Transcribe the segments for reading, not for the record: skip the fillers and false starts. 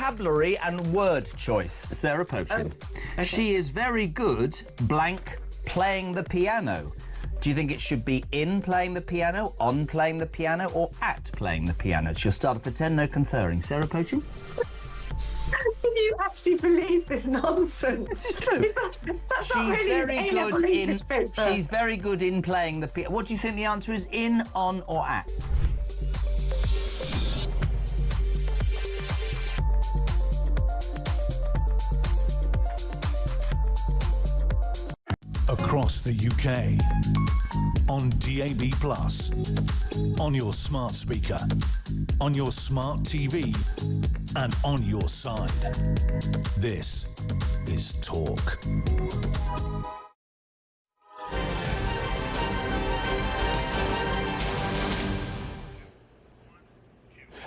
vocabulary and word choice, Sarah Poaching. Okay. She is very good, blank, playing the piano. Do you think it should be in playing the piano, on playing the piano, or at playing the piano? She'll start for 10, no conferring. Sarah Poaching? Can you actually believe this nonsense? This is true. That's not really an A-level English paper. She's very good in playing the piano. What do you think the answer is, in, on, or at? Across the UK, on DAB+, on your smart speaker, on your smart TV, and on your side. This is Talk.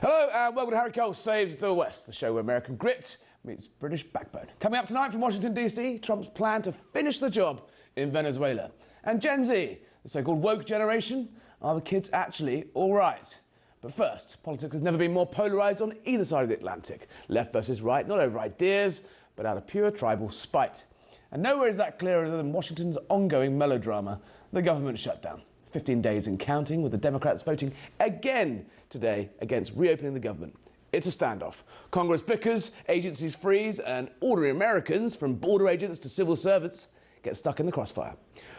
Hello and welcome to Harry Cole Saves the West, the show where American grit meets British backbone. Coming up tonight from Washington, D.C., Trump's plan to finish the job in Venezuela. And Gen Z, the so-called woke generation, are the kids actually all right? But first, politics has never been more polarised on either side of the Atlantic. Left versus right, not over ideas, but out of pure tribal spite. And nowhere is that clearer than Washington's ongoing melodrama, the government shutdown. 15 days and counting, with the Democrats voting again today against reopening the government. It's a standoff. Congress bickers, agencies freeze, and ordinary Americans, from border agents to civil servants, get stuck in the crossfire.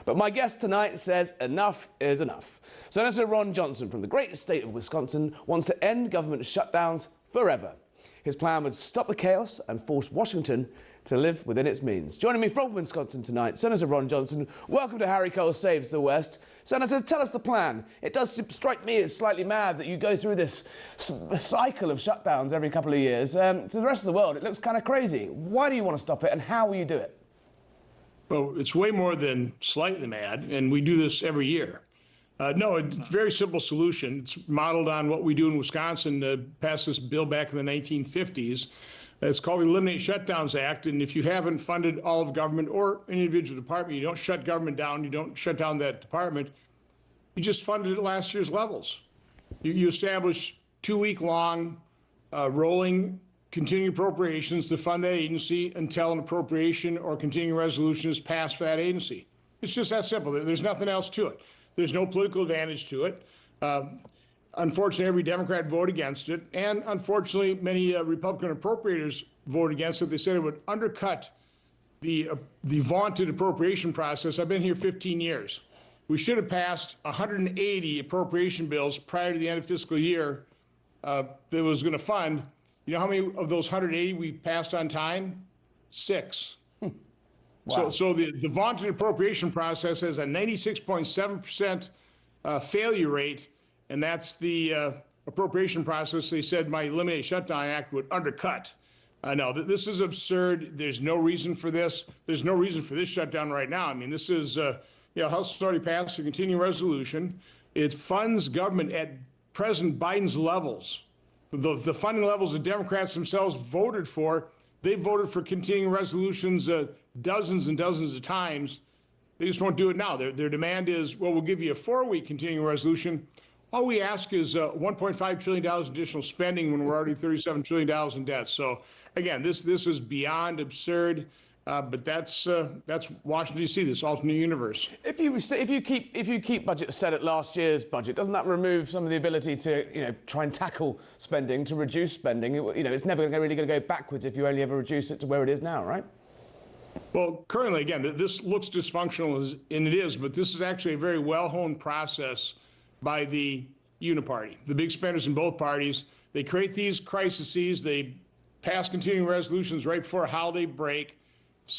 But my guest tonight says enough is enough. Senator Ron Johnson from the great state of Wisconsin wants to end government shutdowns forever. His plan would stop the chaos and force Washington to live within its means. Joining me from Wisconsin tonight, Senator Ron Johnson. Welcome to Harry Cole Saves the West. Senator, tell us the plan. It does strike me as slightly mad that you go through this cycle of shutdowns every couple of years. To the rest of the world, it looks kind of crazy. Why do you want to stop it, and how will you do it? Well, it's way more than slightly mad, and we do this every year. No, it's a very simple solution. It's modeled on what we do in Wisconsin, passed this bill back in the 1950s. It's called the Eliminate Shutdowns Act, and if you haven't funded all of government or an individual department, you don't shut government down, you don't shut down that department, you just funded it at last year's levels. You establish 2-week-long rolling continuing appropriations to fund that agency until an appropriation or continuing resolution is passed for that agency. It's just that simple. There's nothing else to it. There's no political advantage to it. Unfortunately, every Democrat voted against it, and unfortunately, many Republican appropriators voted against it. They said it would undercut the vaunted appropriation process. I've been here 15 years. We should have passed 180 appropriation bills prior to the end of fiscal year that was going to fund. You know how many of those 180 we passed on time? 6. Wow. So the vaunted appropriation process has a 96.7% failure rate, and that's the appropriation process they said my Eliminate Shutdown Act would undercut. No, this is absurd. There's no reason for this. There's no reason for this shutdown right now. I mean, this is, House has already passed a continuing resolution. It funds government at President Biden's levels. The funding levels the Democrats themselves voted for, they voted for continuing resolutions dozens and dozens of times. They just won't do it now. Their demand is, well, we'll give you a 4-week continuing resolution. All we ask is $1.5 trillion additional spending when we're already $37 trillion in debt. So again, this is beyond absurd. But that's Washington D.C., this alternate universe. If you keep budget set at last year's budget, doesn't that remove some of the ability to try and tackle spending, to reduce spending? It's never really going to go backwards if you only ever reduce it to where it is now, right? Well, currently, again, this looks dysfunctional, and it is, but this is actually a very well-honed process by the uniparty, the big spenders in both parties. They create these crises. They pass continuing resolutions right before a holiday break.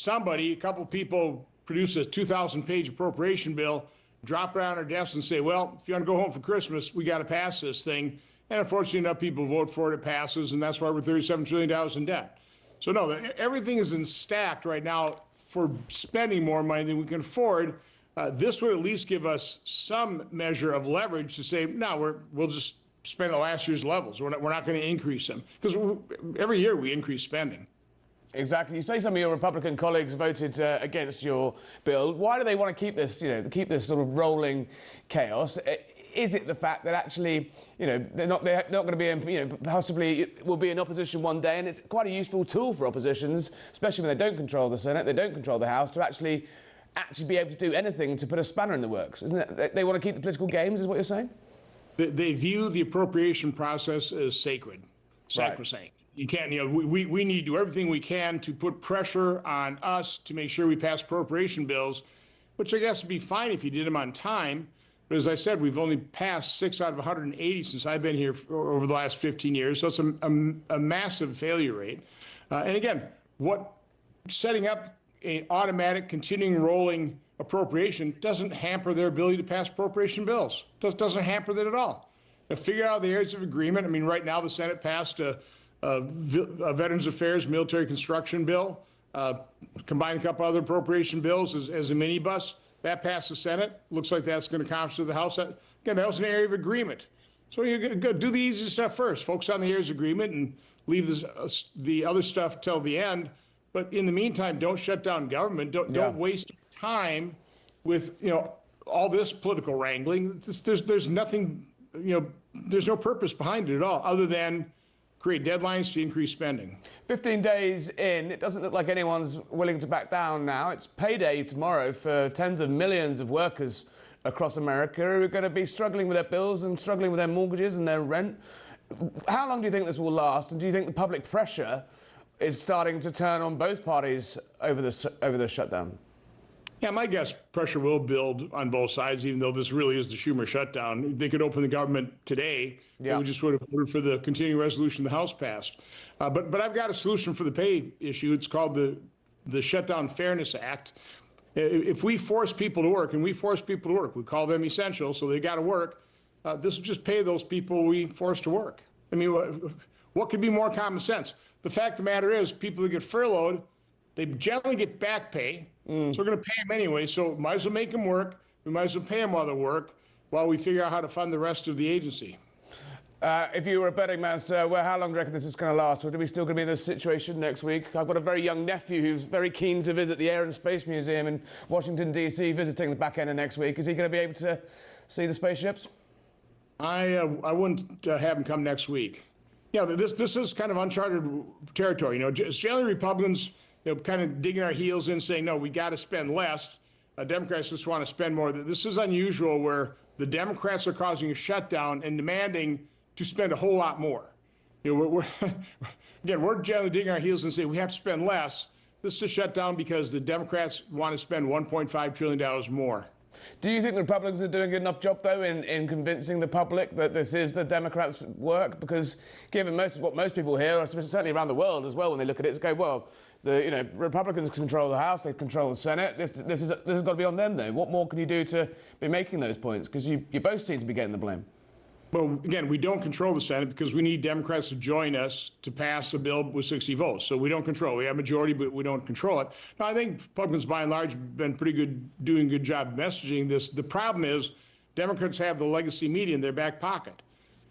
A couple people produce a 2,000-page appropriation bill, drop it on our desk and say, well, if you want to go home for Christmas, we got to pass this thing. And unfortunately enough, people vote for it, it passes, and that's why we're $37 trillion in debt. So no, everything is in stacked right now for spending more money than we can afford. This would at least give us some measure of leverage to say, no, we'll just spend the last year's levels. We're not going to increase them, because every year we increase spending. Exactly. You say some of your Republican colleagues voted against your bill. Why do they want to keep this, keep this sort of rolling chaos? is it the fact that actually, they're not going to be, possibly will be in opposition one day, and it's quite a useful tool for oppositions, especially when they don't control the Senate, they don't control the House, to actually be able to do anything to put a spanner in the works, isn't it? They want to keep the political games, is what you're saying? They view the appropriation process as sacred, sacrosanct. Right. You can't, we need to do everything we can to put pressure on us to make sure we pass appropriation bills, which I guess would be fine if you did them on time. But as I said, we've only passed 6 out of 180 since I've been here over the last 15 years. So it's a massive failure rate. And again, setting up an automatic continuing rolling appropriation doesn't hamper their ability to pass appropriation bills. Doesn't hamper that at all. Now, figure out the areas of agreement. I mean, right now the Senate passed a Veterans Affairs military construction bill, combined a couple other appropriation bills as a minibus. That passed the Senate. Looks like that's going to conference to the House. Again, that was an area of agreement. So you go do the easy stuff first. Focus on the areas of agreement and leave the other stuff till the end. But in the meantime, don't shut down government. Don't waste time with all this political wrangling. There's nothing. There's no purpose behind it at all, other than create deadlines to increase spending. 15 days in, it doesn't look like anyone's willing to back down now. It's payday tomorrow for tens of millions of workers across America who are going to be struggling with their bills and struggling with their mortgages and their rent. How long do you think this will last? And do you think the public pressure is starting to turn on both parties over the shutdown? Yeah, my guess, pressure will build on both sides, even though this really is the Schumer shutdown. They could open the government today. Yeah. We just would have voted for the continuing resolution the House passed. But I've got a solution for the pay issue. It's called the Shutdown Fairness Act. If we force people to work, and we force people to work, we call them essential, so they got to work, this will just pay those people we force to work. I mean, what could be more common sense? The fact of the matter is, people that get furloughed, they generally get back pay. So we're going to pay them anyway. So might as well make them work. We might as well pay them while they work, while we figure out how to fund the rest of the agency. If you were a betting man, sir, how long do you reckon this is going to last? Or are we still going to be in this situation next week? I've got a very young nephew who's very keen to visit the Air and Space Museum in Washington, D.C., visiting the back end of next week. Is he going to be able to see the spaceships? I wouldn't have him come next week. Yeah, this is kind of uncharted territory. Generally Republicans, kind of digging our heels in, saying, no, we got to spend less. Democrats just want to spend more. This is unusual, where the Democrats are causing a shutdown and demanding to spend a whole lot more. We're generally digging our heels and saying we have to spend less. This is a shutdown because the Democrats want to spend $1.5 trillion more. Do you think the Republicans are doing a good enough job, though, in convincing the public that this is the Democrats' work? Because given what most people hear, certainly around the world as well, when they look at it, it's go, well, the Republicans control the House, they control the Senate. This has got to be on them, though. What more can you do to be making those points? Because you both seem to be getting the blame. Well, again, we don't control the Senate because we need Democrats to join us to pass a bill with 60 votes. So we don't control. We have a majority, but we don't control it. Now, I think Republicans, by and large, have been pretty good, doing a good job messaging this. The problem is Democrats have the legacy media in their back pocket.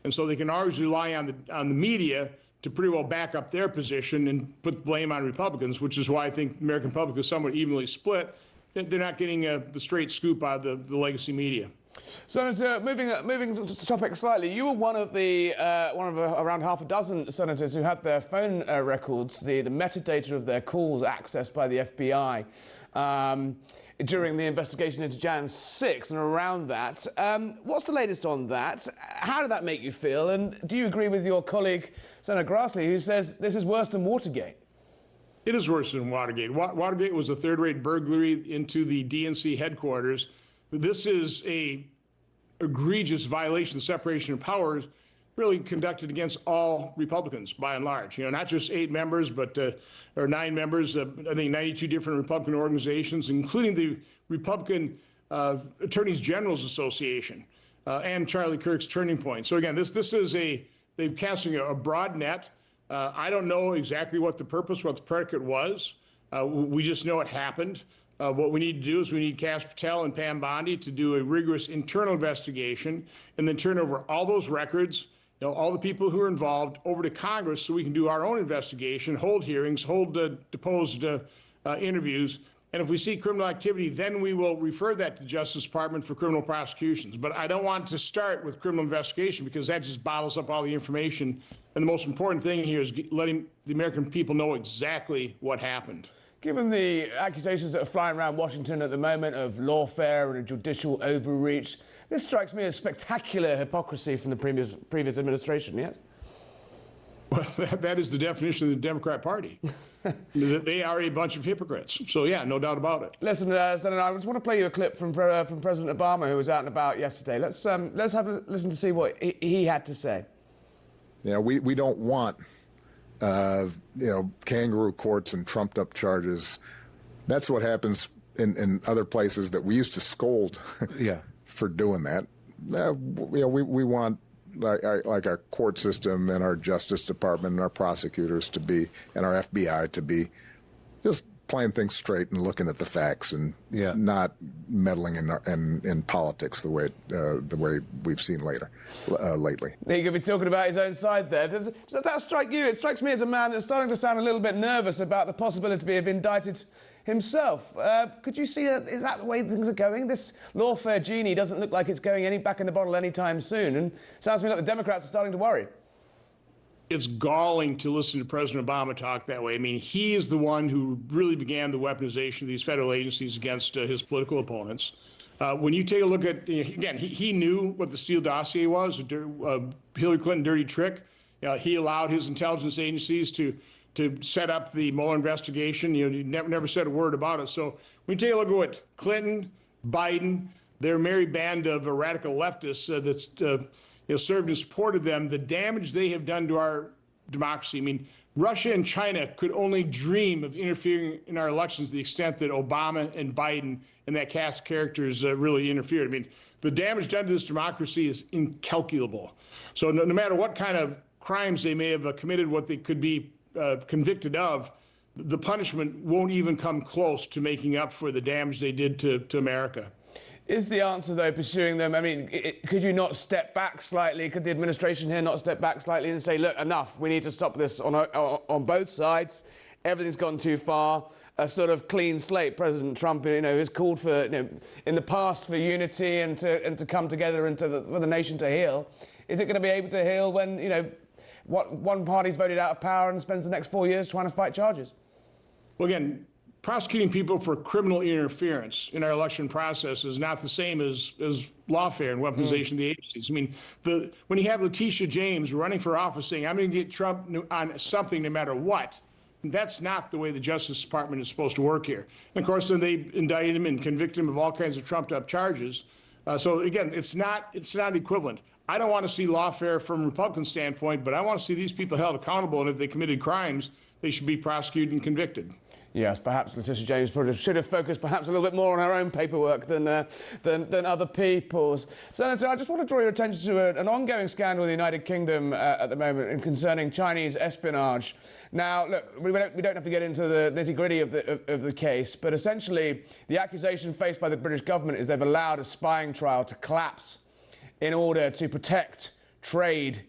And so they can always rely on the media to pretty well back up their position and put the blame on Republicans, which is why I think the American public is somewhat evenly split. They're not getting the straight scoop out of the legacy media. Senator, moving to topic slightly, you were one of around half a dozen senators who had their phone records, the metadata of their calls accessed by the FBI during the investigation into Jan 6 and around that. What's the latest on that? How did that make you feel? And do you agree with your colleague, Senator Grassley, who says this is worse than Watergate? It is worse than Watergate. Watergate was a third-rate burglary into the DNC headquarters. This is a egregious violation of separation of powers, really conducted against all Republicans, by and large. Not just 8 members, but or 9 members. I think 92 different Republican organizations, including the Republican Attorneys General's Association and Charlie Kirk's Turning Point. So again, this is they're casting a broad net. I don't know exactly what the purpose, what the predicate was. We just know it happened. What we need to do is we need Kash Patel and Pam Bondi to do a rigorous internal investigation and then turn over all those records, all the people who are involved, over to Congress so we can do our own investigation, hold hearings, hold deposed interviews, And if we see criminal activity, then we will refer that to the Justice Department for criminal prosecutions. But I don't want to start with criminal investigation because that just bottles up all the information. And the most important thing here is letting the American people know exactly what happened. Given the accusations that are flying around Washington at the moment of lawfare and a judicial overreach, this strikes me as spectacular hypocrisy from the previous administration, yes? Well, that is the definition of the Democrat Party. They are a bunch of hypocrites. So, yeah, no doubt about it. Listen, Senator, I just want to play you a clip from President Obama, who was out and about yesterday. Let's have a listen to see what he had to say. You know, we don't want, kangaroo courts and trumped-up charges. That's what happens in other places that we used to scold for doing that. We want like our court system and our Justice Department and our prosecutors to be, and our FBI to be, just playing things straight and looking at the facts and not meddling in politics the way we've seen lately. He could be talking about his own side there. Does that strike you? It strikes me as a man that's starting to sound a little bit nervous about the possibility of indicted himself. Could you see that? Is that the way things are going? This lawfare genie doesn't look like it's going back in the bottle anytime soon, and sounds to me like the Democrats are starting to worry. It's galling to listen to President Obama talk that way. I mean, he is the one who really began the weaponization of these federal agencies against his political opponents. When you take a look at, again, he knew what the Steele dossier was, Hillary Clinton dirty trick. He allowed his intelligence agencies to set up the Mueller investigation. He never said a word about it. So when you take a look at what Clinton, Biden, their merry band of radical leftists that's served and supported them, the damage they have done to our democracy. I mean, Russia and China could only dream of interfering in our elections to the extent that Obama and Biden and that cast of characters really interfered. I mean, the damage done to this democracy is incalculable. So no matter what kind of crimes they may have committed, what they could be convicted of, the punishment won't even come close to making up for the damage they did to America. Is the answer, though, pursuing them? I mean, could you not step back slightly? Could the administration here not step back slightly and say, look, enough, we need to stop this on both sides. Everything's gone too far. A sort of clean slate. President Trump, has called for, in the past, for unity and to come together and for the nation to heal. Is it going to be able to heal when, one party's voted out of power and spends the next 4 years trying to fight charges? Well, again, prosecuting people for criminal interference in our election process is not the same as lawfare and weaponization of the agencies. I mean, when you have Letitia James running for office saying, I'm going to get Trump on something no matter what, that's not the way the Justice Department is supposed to work here. And of course, then they indict him and convict him of all kinds of trumped-up charges. So again, it's not equivalent. I don't want to see lawfare from a Republican standpoint, but I want to see these people held accountable, and if they committed crimes, they should be prosecuted and convicted. Yes, perhaps Letitia James should have focused perhaps a little bit more on her own paperwork than other people's. Senator, I just want to draw your attention to an ongoing scandal in the United Kingdom at the moment concerning Chinese espionage. Now, look, we don't have to get into the nitty-gritty of the case, but essentially the accusation faced by the British government is they've allowed a spying trial to collapse in order to protect trade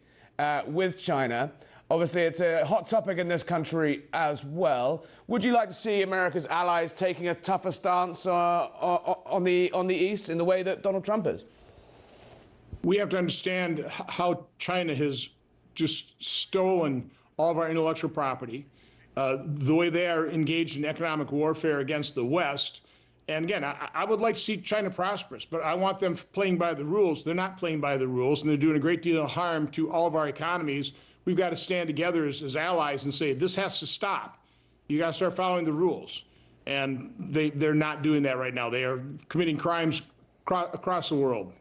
with China. Obviously, it's a hot topic in this country as well. Would you like to see America's allies taking a tougher stance on the East in the way that Donald Trump is? We have to understand how China has just stolen all of our intellectual property, the way they are engaged in economic warfare against the West. And again, I would like to see China prosperous, but I want them playing by the rules. They're not playing by the rules, and they're doing a great deal of harm to all of our economies. We've got to stand together as allies and say, this has to stop. You got to start following the rules. And they're not doing that right now. They are committing crimes across the world.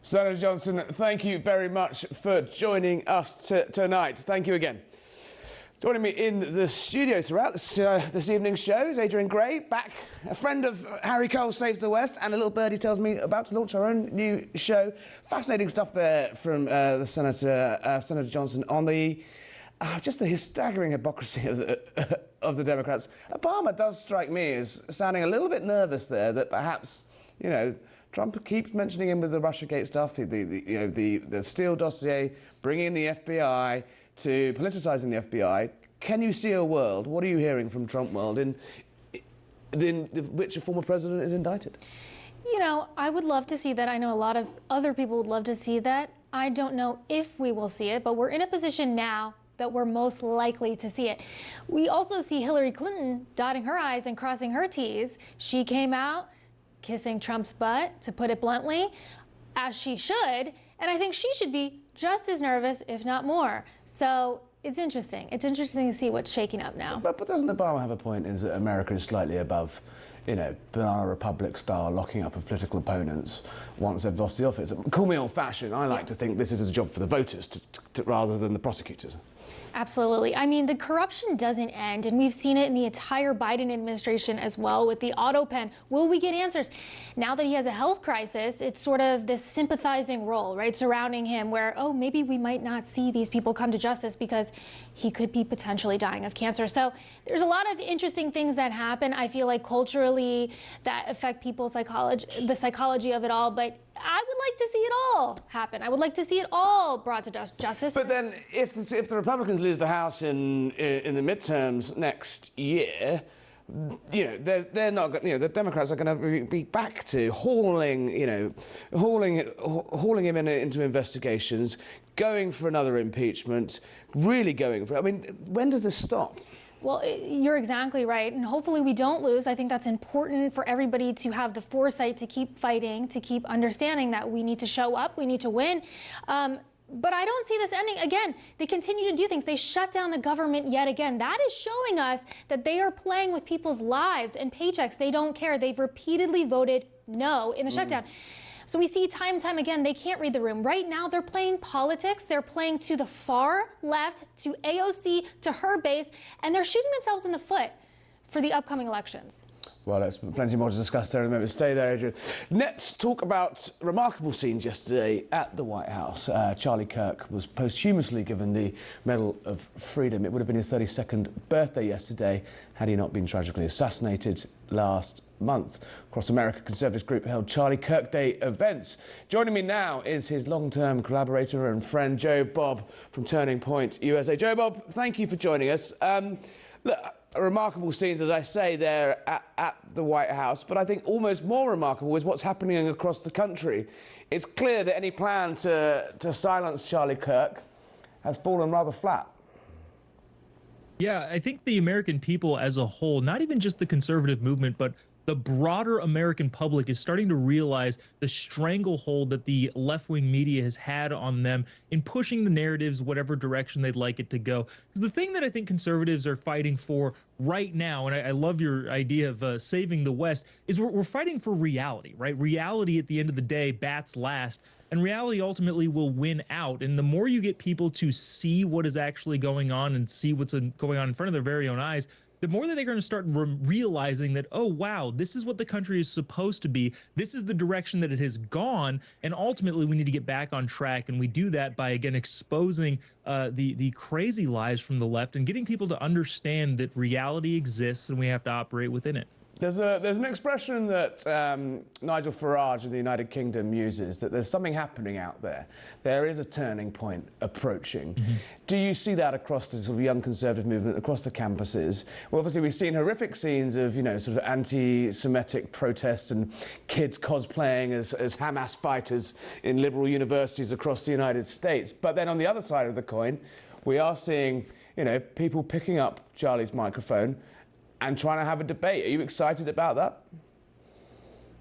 Senator Johnson, thank you very much for joining us tonight. Thank you again. Joining me in the studio throughout this evening's show is Adrian Gray, back, a friend of Harry Cole Saves the West, and a little birdie tells me about to launch our own new show. Fascinating stuff there from the Senator Johnson on the just the staggering hypocrisy of the Democrats. Obama does strike me as sounding a little bit nervous there that perhaps, Trump keeps mentioning him with the Russiagate stuff, the Steele dossier, bringing in the FBI, to politicising the FBI. Can you see a world, what are you hearing from Trump world, in which a former president is indicted? You know, I would love to see that. I know a lot of other people would love to see that. I don't know if we will see it, but we're in a position now that we're most likely to see it. We also see Hillary Clinton dotting her I's and crossing her T's. She came out kissing Trump's butt, to put it bluntly, as she should, and I think she should be just as nervous, if not more. So it's interesting. It's interesting to see what's shaking up now. But doesn't Obama have a point in that America is slightly above, you know, Banana Republic style locking up of political opponents once they've lost the office? Call me old-fashioned. I like to think this is a job for the voters rather than the prosecutors. Absolutely. I mean, the corruption doesn't end, and we've seen it in the entire Biden administration as well with the auto pen. Will we get answers? Now that he has a health crisis, it's sort of this sympathizing role, right, surrounding him where, oh, maybe we might not see these people come to justice because he could be potentially dying of cancer. So there's a lot of interesting things that happen, I feel like, culturally, that affect people's psychology, the psychology of it all, but I would like to see it all happen. I would like to see it all brought to justice. But then, if the Republicans lose the House in the midterms next year, you know, they're not. You know, the Democrats are going to be back to hauling him into investigations, going for another impeachment, really going for. I mean, when does this stop? Well, you're exactly right, and hopefully we don't lose. I think that's important for everybody to have the foresight to keep fighting, to keep understanding that we need to show up, we need to win. But I don't see this ending. Again, they continue to do things. They shut down the government yet again. That is showing us that they are playing with people's lives and paychecks. They don't care. They've repeatedly voted no in the shutdown. So we see time and time again, they can't read the room. Right now, they're playing politics. They're playing to the far left, to AOC, to her base, and they're shooting themselves in the foot for the upcoming elections. Well, there's plenty more to discuss there in a moment. Stay there, Adrian. Let's talk about remarkable scenes yesterday at the White House. Charlie Kirk was posthumously given the Medal of Freedom. It would have been his 32nd birthday yesterday had he not been tragically assassinated last month. Across America, Conservative group held Charlie Kirk Day events. Joining me now is his long-term collaborator and friend, Jobob from Turning Point USA. Jobob, thank you for joining us. Look, remarkable scenes, as I say, there at the White House, but I think almost more remarkable is what's happening across the country. It's clear that any plan to silence Charlie Kirk has fallen rather flat. Yeah, I think the American people as a whole, not even just the conservative movement, but the broader American public is starting to realize the stranglehold that the left-wing media has had on them in pushing the narratives whatever direction they'd like it to go. Because the thing that I think conservatives are fighting for right now, and I love your idea of saving the West, is we're fighting for reality, right? Reality at the end of the day bats last, and reality ultimately will win out. And the more you get people to see what is actually going on and see what's going on in front of their very own eyes, the more that they're going to start realizing that, oh, wow, this is what the country is supposed to be. This is the direction that it has gone. And ultimately, we need to get back on track. And we do that by, again, exposing the crazy lies from the left and getting people to understand that reality exists and we have to operate within it. There's an expression that Nigel Farage in the United Kingdom uses, that there's something happening out there. There is a turning point approaching. Mm-hmm. Do you see that across the sort of young conservative movement, across the campuses? Well, obviously, we've seen horrific scenes of, you know, sort of anti-Semitic protests and kids cosplaying as Hamas fighters in liberal universities across the United States. But then on the other side of the coin, we are seeing, you know, people picking up Charlie's microphone and trying to have a debate. Are you excited about that?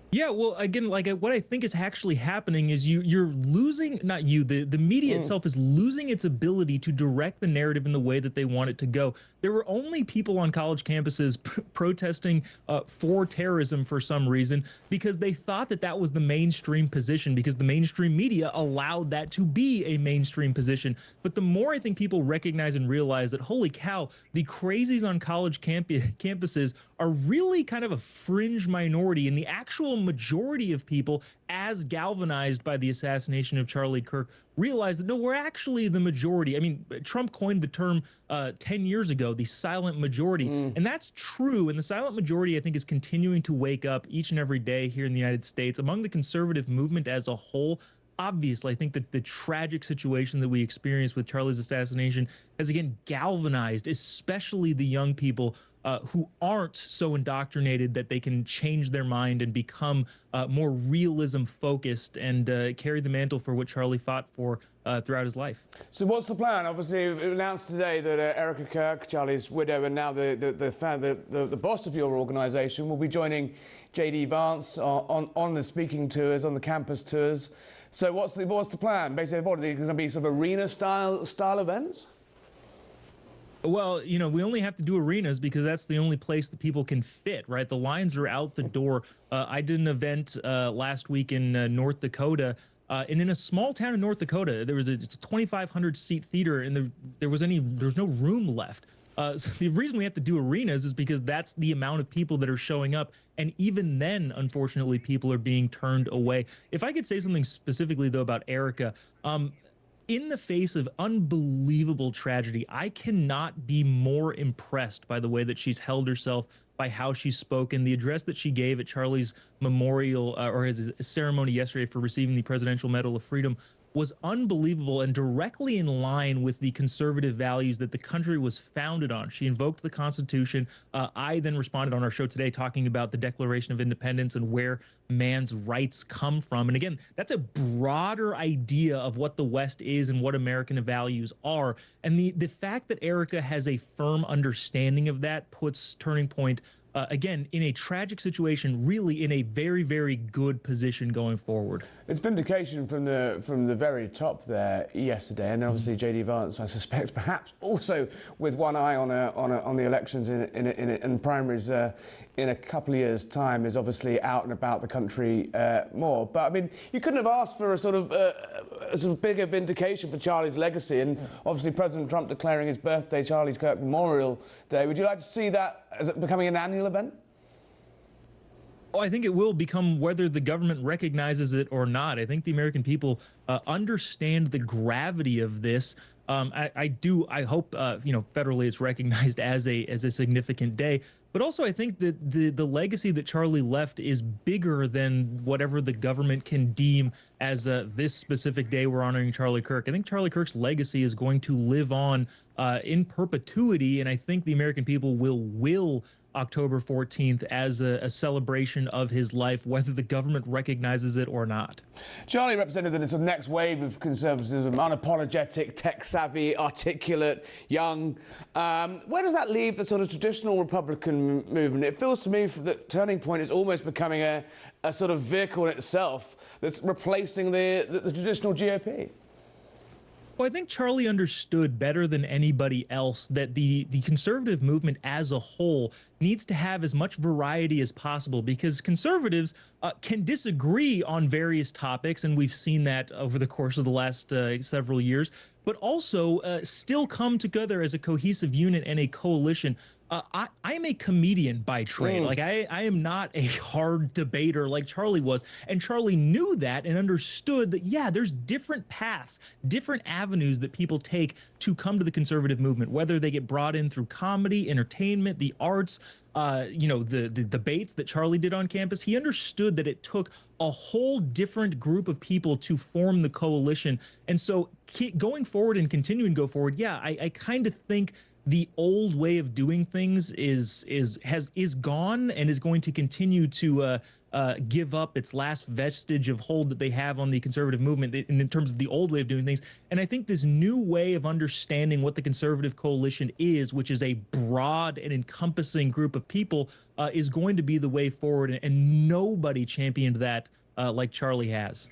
Yeah, well, again, like what I think is actually happening is you're losing, not you, the media itself is losing its ability to direct the narrative in the way that they want it to go. There were only people on college campuses protesting for terrorism for some reason because they thought that that was the mainstream position, because the mainstream media allowed that to be a mainstream position. But the more I think people recognize and realize that, holy cow, the crazies on college campuses are really kind of a fringe minority, and the actual majority of people, as galvanized by the assassination of Charlie Kirk, realize that, no, we're actually the majority. I mean, Trump coined the term 10 years ago, the silent majority, and that's true. And the silent majority, I think, is continuing to wake up each and every day here in the United States. Among the conservative movement as a whole, obviously, I think that the tragic situation that we experienced with Charlie's assassination has again galvanized, especially the young people who aren't so indoctrinated that they can change their mind and become more realism focused and carry the mantle for what Charlie fought for throughout his life. So what's the plan? Obviously, it announced today that Erica Kirk, Charlie's widow, and now the boss of your organisation, will be joining J.D. Vance on the speaking tours, on the campus tours. So what's the plan? Basically, what are they going to be, sort of arena style events? Well, you know, we only have to do arenas because that's the only place that people can fit, right? The lines are out the door. I did an event last week in North Dakota, and in a small town in North Dakota, there was a 2,500 seat theater, and there was no room left. So the reason we have to do arenas is because that's the amount of people that are showing up. And even then, unfortunately, people are being turned away. If I could say something specifically, though, about Erica, in the face of unbelievable tragedy, I cannot be more impressed by the way that she's held herself, by how she's spoken. The address that she gave at Charlie's memorial or his ceremony yesterday for receiving the Presidential Medal of Freedom was unbelievable and directly in line with the conservative values that the country was founded on. She invoked the Constitution. I then responded on our show today talking about the Declaration of Independence and where man's rights come from. And again, that's a broader idea of what the West is and what American values are. And the fact that Erica has a firm understanding of that puts Turning Point again, in a tragic situation, really in a very, very good position going forward. It's vindication from the very top there yesterday, and obviously J.D. Vance, I suspect, perhaps also with one eye on the elections in primaries in a couple of years' time, is obviously out and about the country more. But I mean, you couldn't have asked for a sort of bigger vindication for Charlie's legacy, and obviously President Trump declaring his birthday Charlie Kirk Memorial Day. Would you like to see that as becoming an annual event? Oh, I think it will become, whether the government recognizes it or not. I think the American people understand the gravity of this. I hope, federally it's recognized as a significant day. But also, I think that the legacy that Charlie left is bigger than whatever the government can deem as this specific day we're honoring Charlie Kirk. I think Charlie Kirk's legacy is going to live on in perpetuity, and I think the American people will October 14th as a celebration of his life, whether the government recognizes it or not. Charlie represented the sort of next wave of conservatism, unapologetic, tech-savvy, articulate, young. Where does that leave the sort of traditional Republican movement? It feels to me that Turning Point is almost becoming a sort of vehicle in itself that's replacing the traditional GOP. Well, I think Charlie understood better than anybody else that the conservative movement as a whole needs to have as much variety as possible, because conservatives can disagree on various topics, and we've seen that over the course of the last several years, but also still come together as a cohesive unit and a coalition. I am a comedian by trade. Like I am not a hard debater like Charlie was. And Charlie knew that and understood that, yeah, there's different paths, different avenues that people take to come to the conservative movement, whether they get brought in through comedy, entertainment, the arts, the debates that Charlie did on campus. He understood that it took a whole different group of people to form the coalition. And so going forward and continuing to go forward, yeah, I kind of think the old way of doing things is gone and is going to continue to give up its last vestige of hold that they have on the conservative movement in terms of the old way of doing things. And I think this new way of understanding what the conservative coalition is, which is a broad and encompassing group of people, is going to be the way forward. And nobody championed that like Charlie has.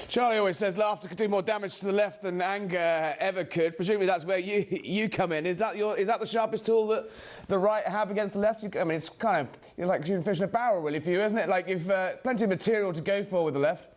Charlie always says laughter could do more damage to the left than anger ever could. Presumably that's where you come in. Is that the sharpest tool that the right have against the left? I mean, it's kind of, you're like shooting fish in a barrel, really, for you, isn't it? Like, you've plenty of material to go for with the left.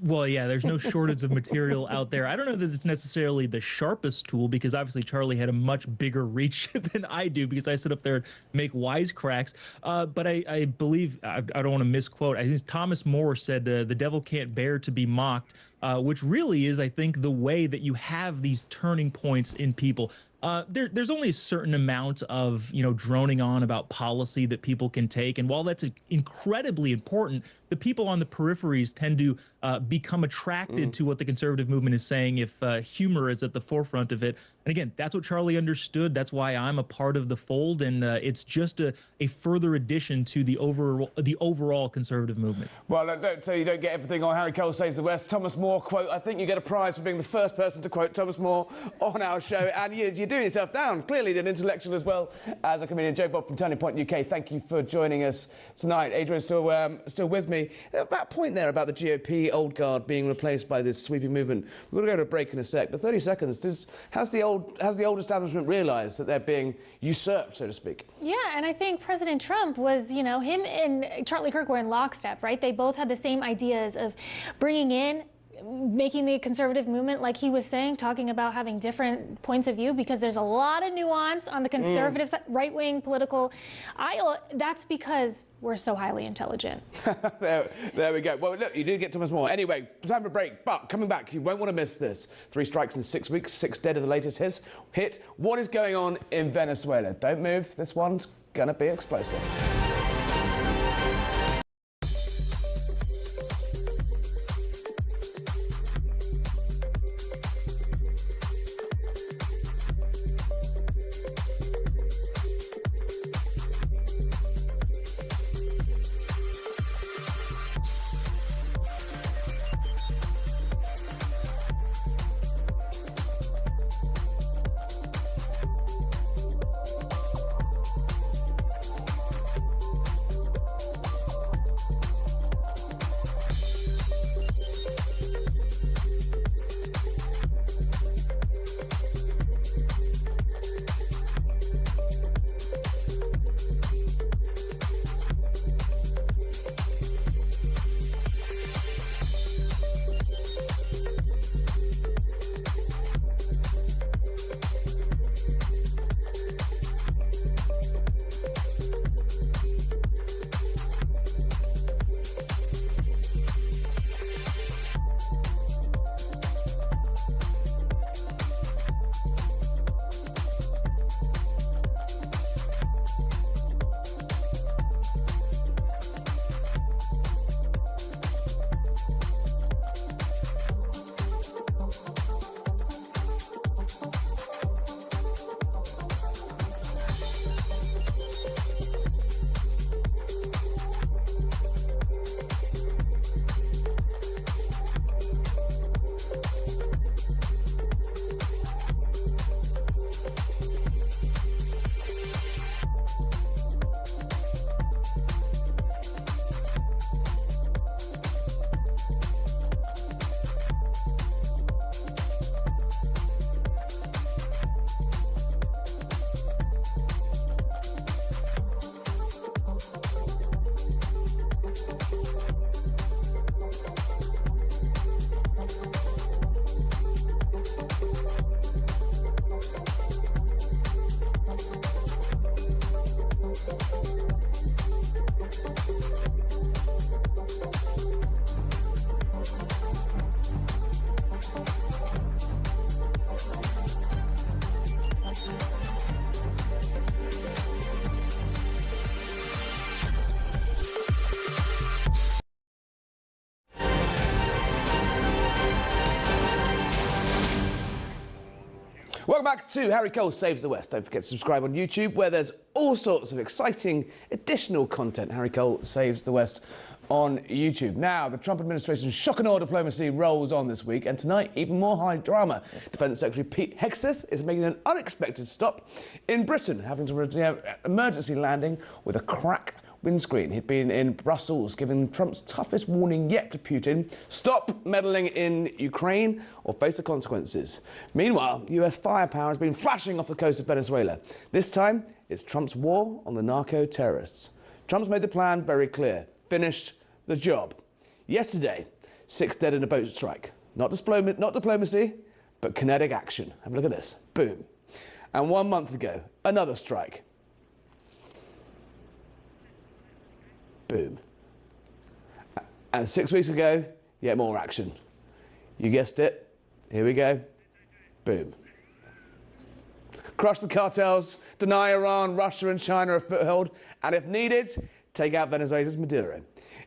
Well, yeah, there's no shortage of material out there. I don't know that it's necessarily the sharpest tool, because obviously Charlie had a much bigger reach than I do, because I sit up there and make wisecracks. But I believe, I don't want to misquote, I think Thomas More said, the devil can't bear to be mocked, which really is, I think, the way that you have these turning points in people. there's only a certain amount of, droning on about policy that people can take. And while that's incredibly important, the people on the peripheries tend to become attracted to what the conservative movement is saying if humor is at the forefront of it. And again, that's what Charlie understood. That's why I'm a part of the fold. And it's just a further addition to the overall conservative movement. Well, don't say you don't get everything on Harry Cole Saves the West. Thomas More quote, I think you get a prize for being the first person to quote Thomas More on our show. And you're doing yourself down. Clearly an intellectual as well as a comedian. Jobob from Turning Point UK, thank you for joining us tonight. Adrian's still with me. That point there about the GOP old guard being replaced by this sweeping movement. We're going to go to a break in a sec, but 30 seconds. Has the old establishment realised that they're being usurped, so to speak? Yeah, and I think President Trump was, him and Charlie Kirk were in lockstep, right? They both had the same ideas of bringing in, making the conservative movement, like he was saying, talking about having different points of view, because there's a lot of nuance on the conservative side, right-wing political aisle. That's because we're so highly intelligent. there we go. Well, look, you did get Thomas More. Anyway, time for a break, but coming back, you won't want to miss this. 3 strikes in 6 weeks, 6 dead in the latest hit. What is going on in Venezuela? Don't move. This one's going to be explosive. Welcome back to Harry Cole Saves the West. Don't forget to subscribe on YouTube, where there's all sorts of exciting additional content. Harry Cole Saves the West on YouTube. Now, the Trump administration's shock and awe diplomacy rolls on this week, and tonight, even more high drama. Defence Secretary Pete Hegseth is making an unexpected stop in Britain, having to emergency landing with a cracked windscreen. He'd been in Brussels, giving Trump's toughest warning yet to Putin: stop meddling in Ukraine or face the consequences. Meanwhile, US firepower has been flashing off the coast of Venezuela. This time, it's Trump's war on the narco-terrorists. Trump's made the plan very clear: finished the job. Yesterday, 6 dead in a boat strike. Not diplomacy, but kinetic action. Have a look at this. Boom. And 1 month ago, another strike. Boom. And 6 weeks ago, yet more action. You guessed it. Here we go. Boom. crush the cartels, deny Iran, Russia and China a foothold, and if needed, take out Venezuela's Maduro.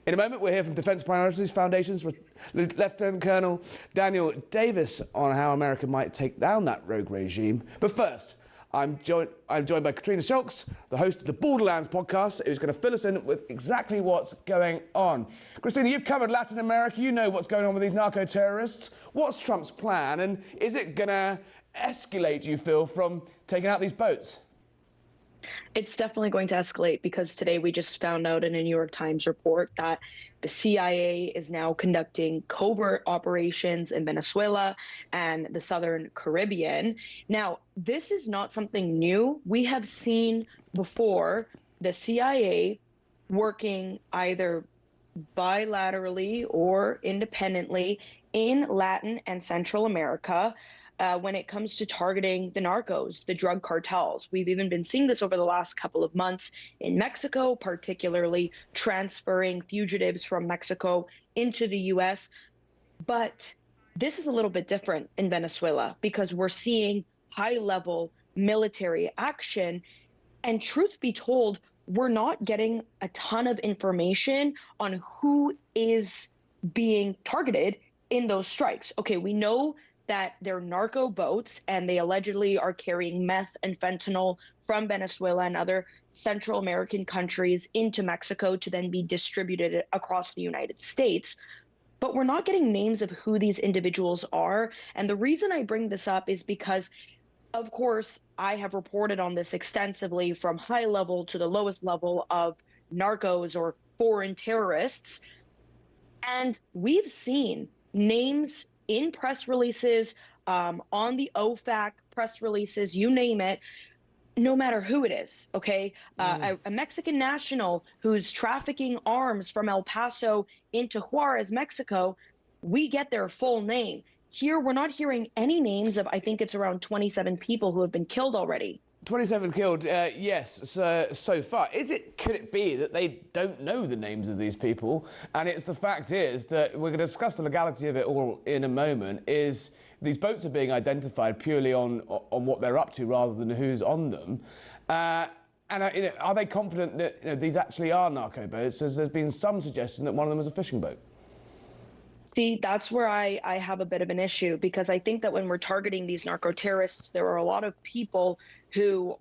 In a moment, we'll hear from Defence Priorities Foundation's Lieutenant Colonel Daniel Davis on how America might take down that rogue regime. But first, I'm joined by Katarina Szulc, the host of the Borderlands Podcast, who's going to fill us in with exactly what's going on. Christina, you've covered Latin America. You know what's going on with these narco-terrorists. What's Trump's plan, and is it going to escalate, do you feel, from taking out these boats? It's definitely going to escalate because today we just found out in a New York Times report that the CIA is now conducting covert operations in Venezuela and the Southern Caribbean. Now, this is not something new. We have seen before the CIA working either bilaterally or independently in Latin and Central America when it comes to targeting the narcos, the drug cartels. We've even been seeing this over the last couple of months in Mexico, particularly transferring fugitives from Mexico into the U.S. But this is a little bit different in Venezuela because we're seeing high-level military action. And truth be told, we're not getting a ton of information on who is being targeted in those strikes. Okay, we know that they're narco boats and they allegedly are carrying meth and fentanyl from Venezuela and other Central American countries into Mexico to then be distributed across the United States. But we're not getting names of who these individuals are. And the reason I bring this up is because, of course, I have reported on this extensively from high level to the lowest level of narcos or foreign terrorists. And we've seen names in press releases, on the OFAC press releases, you name it, no matter who it is, okay? A Mexican national who's trafficking arms from El Paso into Juarez, Mexico, we get their full name. Here, we're not hearing any names of, I think it's around 27 people who have been killed already. 27 killed, yes, so far. Could it be that they don't know the names of these people? And the fact is that we're going to discuss the legality of it all in a moment, is these boats are being identified purely on what they're up to rather than who's on them. Are they confident that these actually are narco boats, as there's been some suggestion that one of them is a fishing boat? See, that's where I have a bit of an issue, because I think that when we're targeting these narco terrorists, there are a lot of people who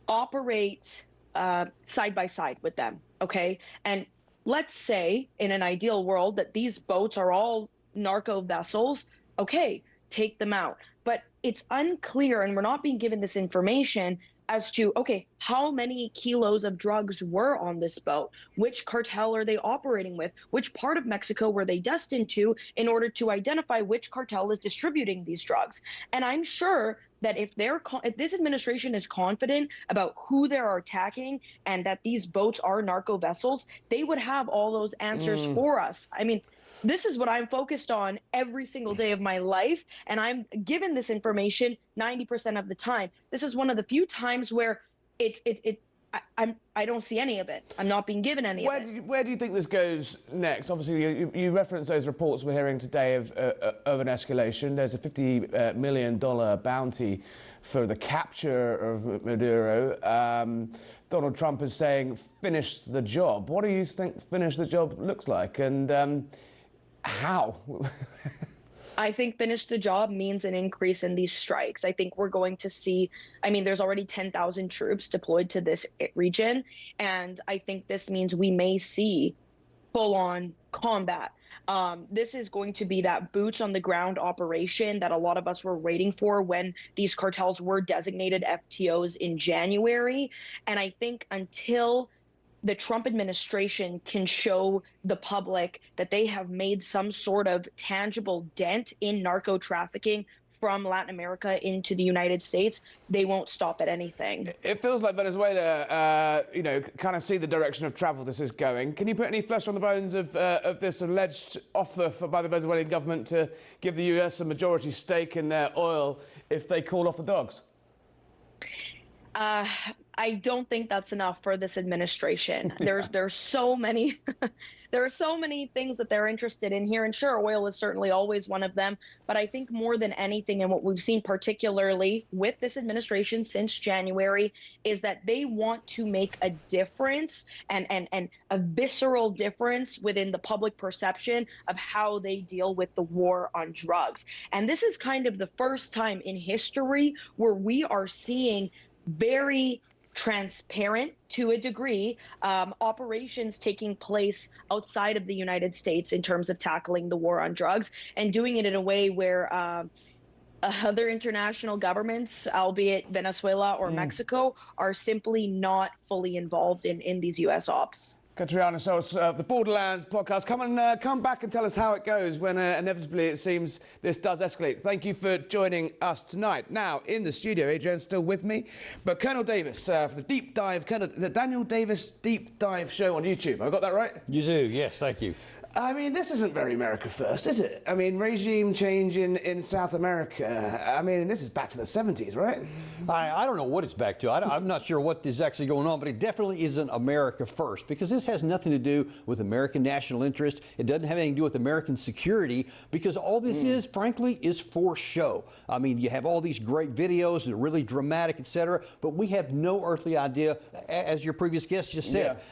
operate side by side with them, okay? And let's say in an ideal world that these boats are all narco vessels, okay, take them out. But it's unclear, and we're not being given this information as to, okay, how many kilos of drugs were on this boat? Which cartel are they operating with? Which part of Mexico were they destined to in order to identify which cartel is distributing these drugs? And I'm sure that if this administration is confident about who they're attacking and that these boats are narco vessels, they would have all those answers for us. I mean, this is what I'm focused on every single day of my life, and I'm given this information 90% of the time. This is one of the few times where I don't see any of it. I'm not being given any of it. Where do you think this goes next? Obviously, you referenced those reports we're hearing today of an escalation. There's a $50 million bounty for the capture of Maduro. Donald Trump is saying, finish the job. What do you think finish the job looks like, and how? I think finish the job means an increase in these strikes. I think we're going to see, I mean, there's already 10,000 troops deployed to this region, and I think this means we may see full-on combat. This is going to be that boots on the ground operation that a lot of us were waiting for when these cartels were designated FTOs in January. And I think until the Trump administration can show the public that they have made some sort of tangible dent in narco trafficking from Latin America into the United States, they won't stop at anything. It feels like Venezuela, kind of see the direction of travel this is going. Can you put any flesh on the bones of this alleged offer by the Venezuelan government to give the US a majority stake in their oil if they call off the dogs? I don't think that's enough for this administration. There's so many there are so many things that they're interested in here, and sure, oil is certainly always one of them. But I think more than anything, and what we've seen particularly with this administration since January, is that they want to make a difference and a visceral difference within the public perception of how they deal with the war on drugs. And this is kind of the first time in history where we are seeing very transparent, to a degree, operations taking place outside of the United States in terms of tackling the war on drugs, and doing it in a way where other international governments, albeit Venezuela or Mexico, are simply not fully involved in these U.S. ops. Katarina Szulc of the Borderlands Podcast. Come back and tell us how it goes when inevitably it seems this does escalate. Thank you for joining us tonight. Now, in the studio, Adrian's still with me, but Colonel Davis for the Deep Dive, the Daniel Davis Deep Dive show on YouTube. Have I got that right? You do, yes, thank you. I mean, this isn't very America first, is it? I mean, regime change in South America. I mean, this is back to the 70s, right? I don't know what it's back to. I'm not sure what is actually going on, but it definitely isn't America first, because this has nothing to do with American national interest. It doesn't have anything to do with American security, because all this is, frankly, is for show. I mean, you have all these great videos that are really dramatic, etc., but we have no earthly idea, as your previous guest just said. Yeah.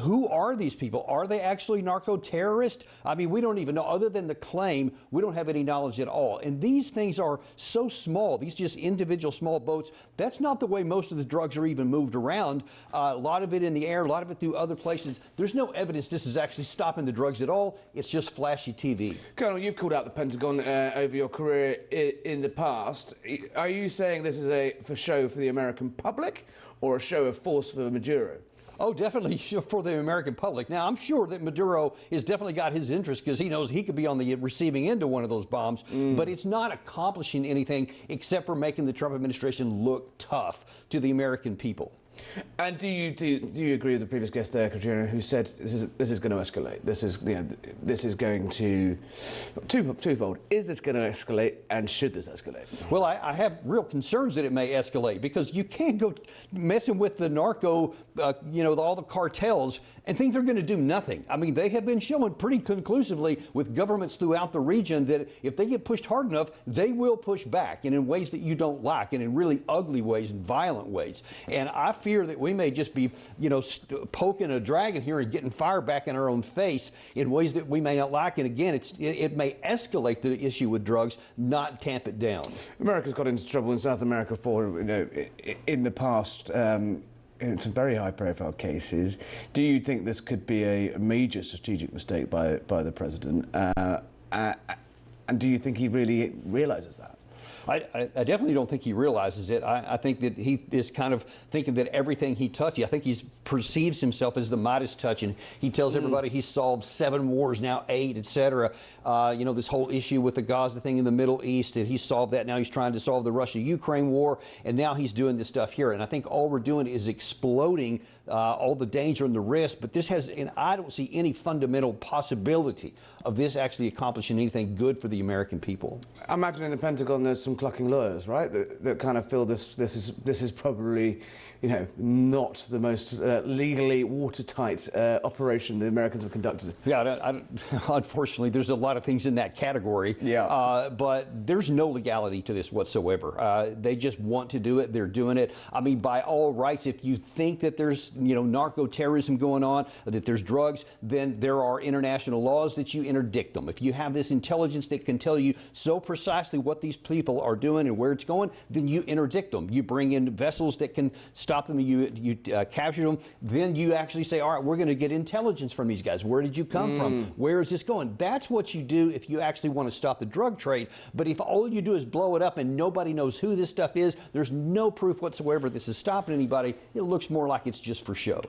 Who are these people? Are they actually narco-terrorists? I mean, we don't even know. Other than the claim, we don't have any knowledge at all. And these things are so small, these just individual small boats. That's not the way most of the drugs are even moved around. A lot of it in the air, a lot of it through other places. There's no evidence this is actually stopping the drugs at all. It's just flashy TV. Colonel, you've called out the Pentagon over your career in the past. Are you saying this is a for show for the American public or a show of force for Maduro? Oh, definitely for the American public. Now, I'm sure that Maduro has definitely got his interest, because he knows he could be on the receiving end of one of those bombs, but it's not accomplishing anything except for making the Trump administration look tough to the American people. And do you agree with the previous guest there, Katarina, who said this is going to escalate? This is going to twofold. Is this going to escalate, and should this escalate? Well, I have real concerns that it may escalate, because you can't go messing with the narco, all the cartels, and think they're going to do nothing. I mean, they have been showing pretty conclusively with governments throughout the region that if they get pushed hard enough, they will push back, and in ways that you don't like, and in really ugly ways and violent ways. And I fear that we may just be, poking a dragon here and getting fire back in our own face in ways that we may not like. And again, it may escalate the issue with drugs, not tamp it down. America's got into trouble in South America for, in the past. In some very high-profile cases. Do you think this could be a major strategic mistake by the president? And do you think he really realizes that? I definitely don't think he realizes it. I think that he is kind of thinking that everything he touches, I think he perceives himself as the Midas touch, and he tells everybody he's solved 7 wars, now 8, etc. This whole issue with the Gaza thing in the Middle East, and he solved that. Now he's trying to solve the Russia-Ukraine war, and now he's doing this stuff here. And I think all we're doing is exploding all the danger and the risk, but this has, and I don't see any fundamental possibility of this actually accomplishing anything good for the American people. I imagine in the Pentagon there's some clucking lawyers, right, that kind of feel this is probably, not the most legally watertight operation the Americans have conducted. Yeah, unfortunately, there's a lot of things in that category. Yeah. But there's no legality to this whatsoever. They just want to do it. They're doing it. I mean, by all rights, if you think that there's, narco-terrorism going on, that there's drugs, then there are international laws that you interdict them. If you have this intelligence that can tell you so precisely what these people are doing and where it's going, then you interdict them. You bring in vessels that can stop them, you capture them, then you actually say, all right, we're going to get intelligence from these guys. Where did you come from? Where is this going? That's what you do if you actually want to stop the drug trade. But if all you do is blow it up and nobody knows who this stuff is, there's no proof whatsoever this is stopping anybody, it looks more like it's just for show.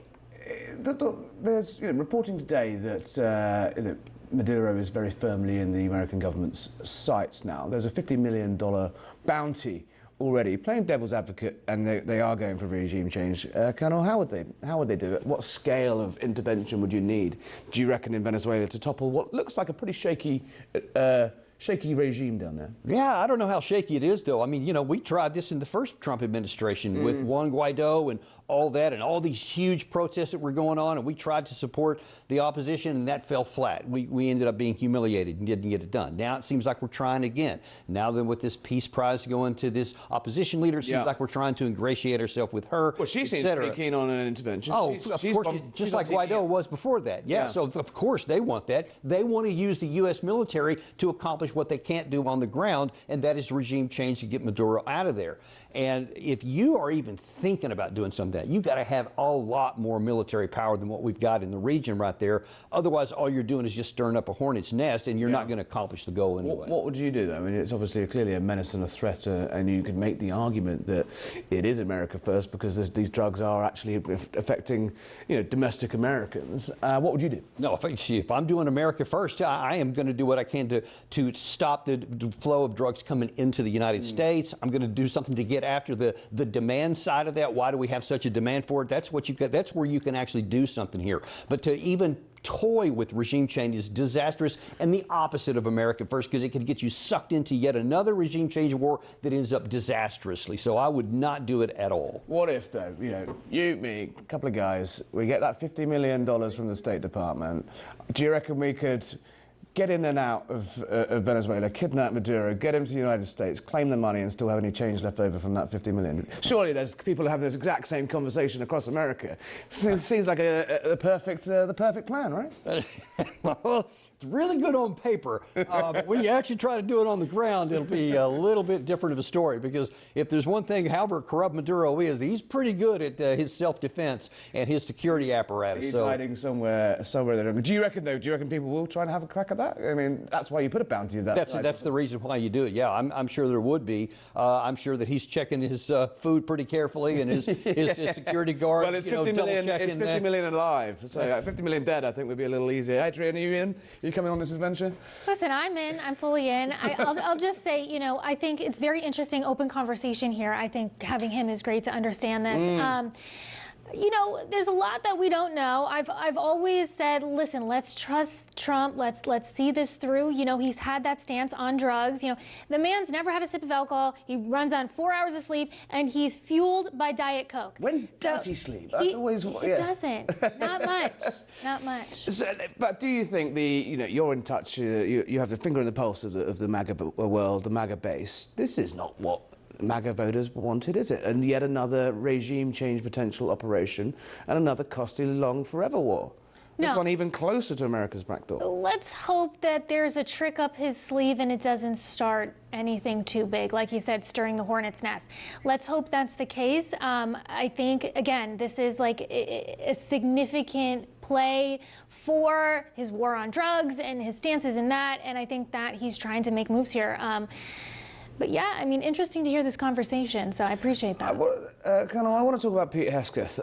There's reporting today that Maduro is very firmly in the American government's sights now. There's a $50 million bounty already, playing devil's advocate, and they are going for regime change. Colonel, how would they do it? What scale of intervention would you need, do you reckon, in Venezuela to topple what looks like a pretty shaky shaky regime down there. Yeah, I don't know how shaky it is, though. I mean, you know, we tried this in the first Trump administration with Juan Guaido and all that, and all these huge protests that were going on, and we tried to support the opposition, and that fell flat. We ended up being humiliated and didn't get it done. Now it seems like we're trying again. Now then, with this peace prize going to this opposition leader, it seems like we're trying to ingratiate ourselves with her. Well, she seems pretty keen on an intervention. Oh, of course, just like Guaido was before that. Yeah, so of course they want that. They want to use the U.S. military to accomplish what they can't do on the ground, and that is regime change to get Maduro out of there. And if you are even thinking about doing some of that, you've got to have a lot more military power than what we've got in the region right there. Otherwise, all you're doing is just stirring up a hornet's nest, and you're not going to accomplish the goal anyway. What would you do, though? I mean, it's obviously clearly a menace and a threat, and you could make the argument that it is America first because these drugs are actually affecting, you know, domestic Americans. What would you do? No, if I'm doing America first, I am going to do what I can to stop the flow of drugs coming into the United States. I'm going to do something to get after the demand side of that. Why do we have such a demand for it? That's where you can actually do something here. But to even toy with regime change is disastrous and the opposite of America first, because it could get you sucked into yet another regime change war that ends up disastrously. So I would not do it at all. What if, though, you know, you, me, a couple of guys, we get that $50 million from the State Department. Do you reckon we could get in and out of Venezuela, kidnap Maduro, get him to the United States, claim the money, and still have any change left over from that 50 million? Surely there's people having this exact same conversation across America. Seems like the perfect plan, right? Well, it's really good on paper. But when you actually try to do it on the ground, it'll be a little bit different of a story, because if there's one thing, however corrupt Maduro is, he's pretty good at his self-defense and his security apparatus. He's hiding somewhere there. Do you reckon people will try and have a crack at that? I mean, that's why you put a bounty of that. That's the reason why you do it. Yeah, I'm sure there would be. I'm sure that he's checking his food pretty carefully, and his security guards. Well, it's 50 million. It's 50 million alive. So 50 million dead, I think, would be a little easier. Adrian, are you in? Are you coming on this adventure? Listen, I'm in. I'm fully in. I'll just say, you know, I think it's very interesting, open conversation here. I think having him is great to understand this. You know, there's a lot that we don't know. I've always said, listen, let's trust Trump. Let's see this through. You know, he's had that stance on drugs. You know, the man's never had a sip of alcohol. He runs on 4 hours of sleep, and he's fueled by Diet Coke. When does he sleep? That's always. He doesn't. Not much. Not much. So, but do you think you're in touch? You have the finger on the pulse of the MAGA world, the MAGA base. This is not what MAGA voters wanted, is it? And yet another regime change potential operation and another costly long forever war. This one even closer to America's back door. Let's hope that there's a trick up his sleeve and it doesn't start anything too big, like he said, stirring the hornet's nest. Let's hope that's the case. I think, again, this is like a significant play for his war on drugs and his stances in that, and I think that he's trying to make moves here. But yeah, I mean, interesting to hear this conversation, so I appreciate that. Colonel, I want to talk about Pete Hegseth.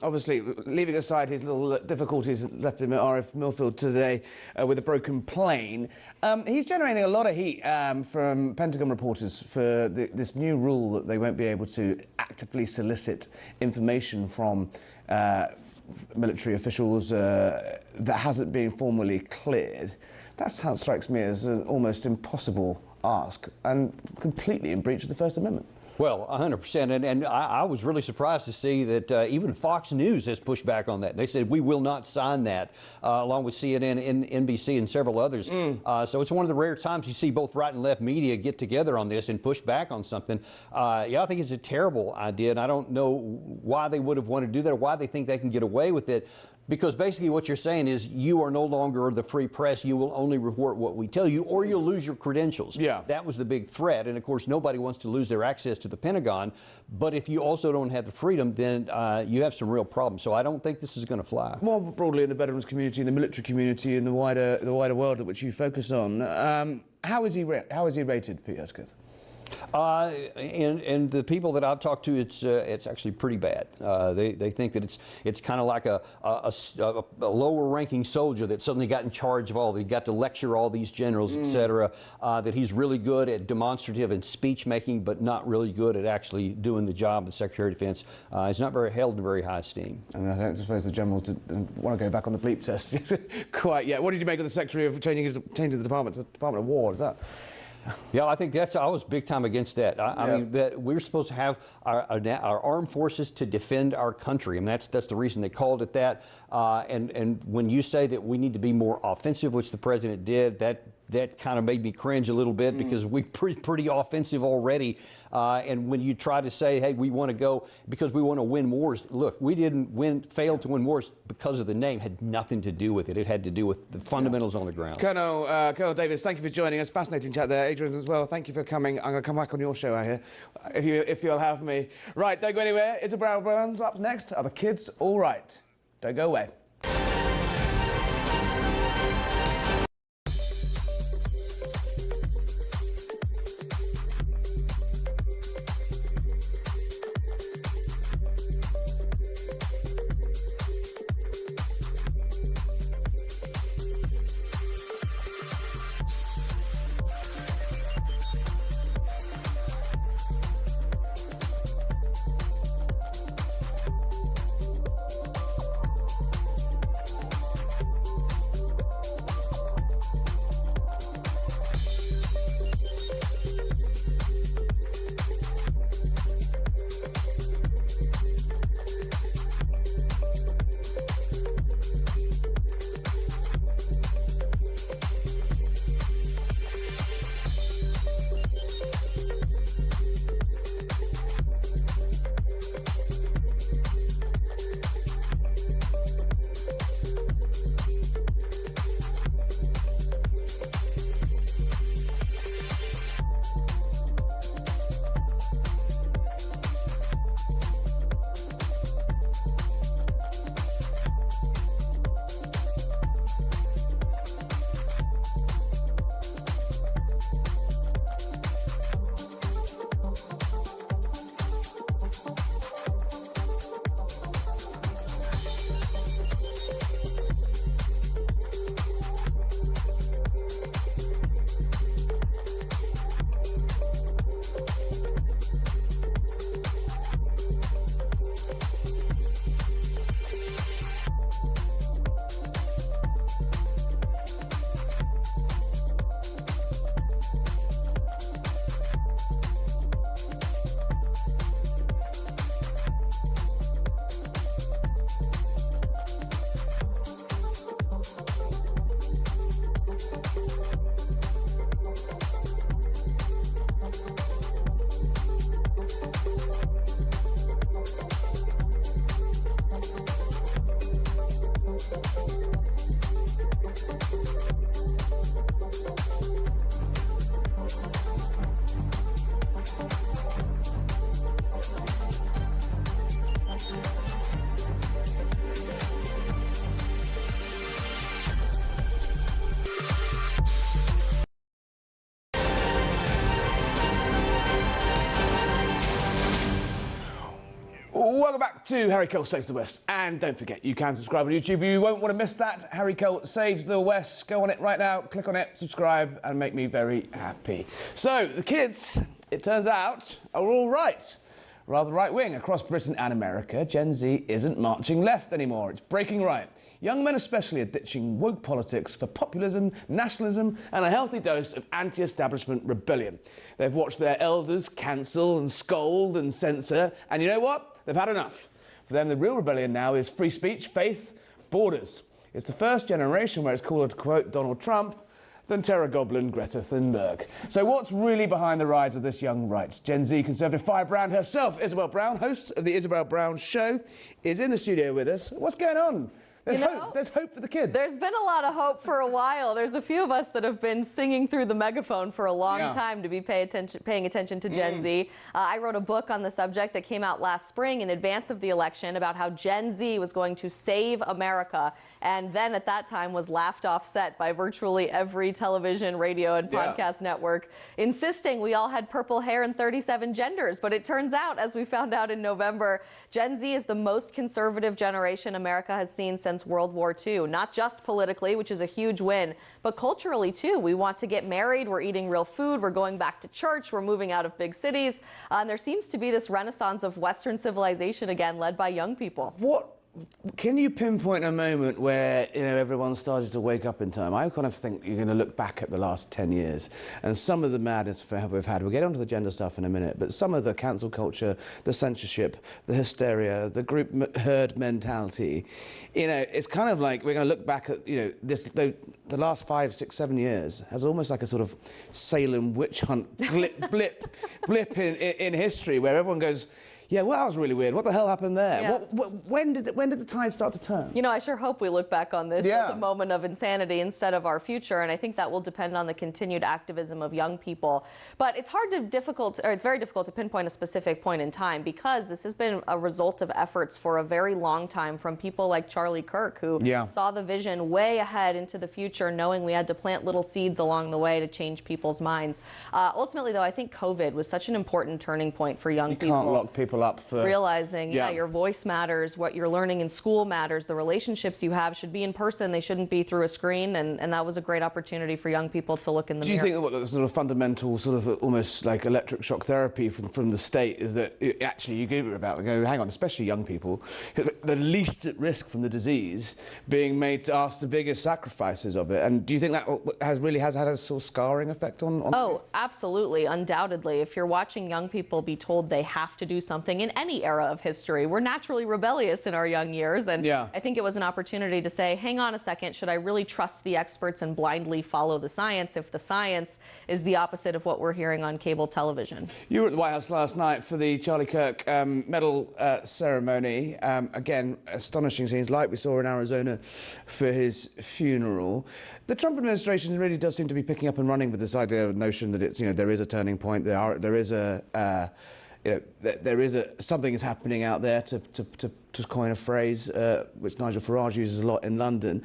Obviously, leaving aside his little difficulties left him at RF Millfield today with a broken plane, he's generating a lot of heat from Pentagon reporters for this new rule that they won't be able to actively solicit information from military officials that hasn't been formally cleared. That strikes me as an almost impossible ask and completely in breach of the First Amendment. Well, 100%. And I was really surprised to see that even Fox News has pushed back on that. They said, we will not sign that, along with CNN, NBC, and several others. So it's one of the rare times you see both right and left media get together on this and push back on something. Yeah, I think it's a terrible idea, and I don't know why they would have wanted to do that or why they think they can get away with it. Because basically what you're saying is you are no longer the free press. You will only report what we tell you, or you'll lose your credentials. Yeah. That was the big threat. And, of course, nobody wants to lose their access to the Pentagon. But if you also don't have the freedom, then you have some real problems. So I don't think this is going to fly. More broadly in the veterans community, in the military community, in the wider world at which you focus on, how is he rated, Pete Hegseth? And the people that I've talked to, it's actually pretty bad. They think that it's kind of like a lower-ranking soldier that suddenly got in charge of he got to lecture all these generals, etc. That he's really good at demonstrative and speech making, but not really good at actually doing the job of the Secretary of Defense. He's not held in very high esteem. And I don't suppose the generals want to go back on the bleep test quite yet. What did you make of the Secretary of changing the department to the Department of War? Is that? Yeah, I think I was big time against that. I mean, that we're supposed to have our armed forces to defend our country. I mean, that's the reason they called it that. And when you say that we need to be more offensive, which the president did, that kind of made me cringe a little bit because we're pretty offensive already. And when you try to say, hey, we want to go because we want to win wars, look, we failed to win wars because of the name. Had nothing to do with it. It had to do with the fundamentals on the ground. Colonel Davis, thank you for joining us. Fascinating chat there. Adrian as well, thank you for coming. I'm going to come back on your show, I hear, if you'll have me. Right, don't go anywhere. Isabel Brown's up next. Are the kids all right? Don't go away. Welcome back to Harry Cole Saves the West. And don't forget, you can subscribe on YouTube. You won't want to miss that. Harry Cole Saves the West. Go on it right now, click on it, subscribe, and make me very happy. So, the kids, it turns out, are all right. Rather right-wing across Britain and America, Gen Z isn't marching left anymore. It's breaking right. Young men especially are ditching woke politics for populism, nationalism, and a healthy dose of anti-establishment rebellion. They've watched their elders cancel and scold and censor, and you know what? They've had enough. For them, the real rebellion now is free speech, faith, borders. It's the first generation where it's cooler to quote Donald Trump than terror goblin Greta Thunberg. So what's really behind the rise of this young right? Gen Z conservative firebrand herself, Isabel Brown, host of the Isabel Brown Show, is in the studio with us. What's going on? There's hope for the kids. There's been a lot of hope for a while. There's a few of us that have been singing through the megaphone for a long time to be paying attention to Gen Z. I wrote a book on the subject that came out last spring in advance of the election about how Gen Z was going to save America, and then at that time was laughed off set by virtually every television, radio, and podcast network, insisting we all had purple hair and 37 genders. But it turns out, as we found out in November, Gen Z is the most conservative generation America has seen since World War II. Not just politically, which is a huge win, but culturally too. We want to get married, we're eating real food, we're going back to church, we're moving out of big cities, and there seems to be this renaissance of Western civilization again, led by young people. Can you pinpoint a moment where everyone started to wake up in time? I kind of think you're going to look back at the last 10 years and some of the madness we've had. We'll get onto the gender stuff in a minute, but some of the cancel culture, the censorship, the hysteria, the group herd mentality. It's kind of like we're going to look back at the last 5, 6, 7 years as almost like a sort of Salem witch hunt blip in history where everyone goes, yeah, well, that was really weird. What the hell happened there? Yeah. When did the tide start to turn? I sure hope we look back on this as a moment of insanity instead of our future, and I think that will depend on the continued activism of young people. But it's very difficult to pinpoint a specific point in time because this has been a result of efforts for a very long time from people like Charlie Kirk, who saw the vision way ahead into the future, knowing we had to plant little seeds along the way to change people's minds. Ultimately, though, I think COVID was such an important turning point for young people. You can't lock people up for realizing your voice matters, what you're learning in school matters, the relationships you have should be in person, they shouldn't be through a screen, and that was a great opportunity for young people to look in the mirror. Do you think that the sort of fundamental sort of almost like electric shock therapy from the state is that actually you give it about hang on, especially young people, the least at risk from the disease being made to ask the biggest sacrifices of it, and do you think that has had a sort of scarring effect on Oh, absolutely, undoubtedly. If you're watching young people be told they have to do something in any era of history, we're naturally rebellious in our young years, and I think it was an opportunity to say, hang on a second, should I really trust the experts and blindly follow the science if the science is the opposite of what we're hearing on cable television? You were at the White House last night for the Charlie Kirk medal ceremony. Again, astonishing scenes like we saw in Arizona for his funeral. The Trump administration really does seem to be picking up and running with this notion that it's there is a turning point. There is something is happening out there, to coin a phrase which Nigel Farage uses a lot in London.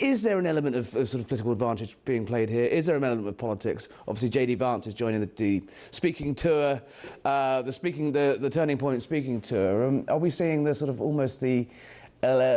Is there an element of sort of political advantage being played here? Is there an element of politics? Obviously, J.D. Vance is joining the speaking tour, the Turning Point speaking tour. Are we seeing the sort of almost the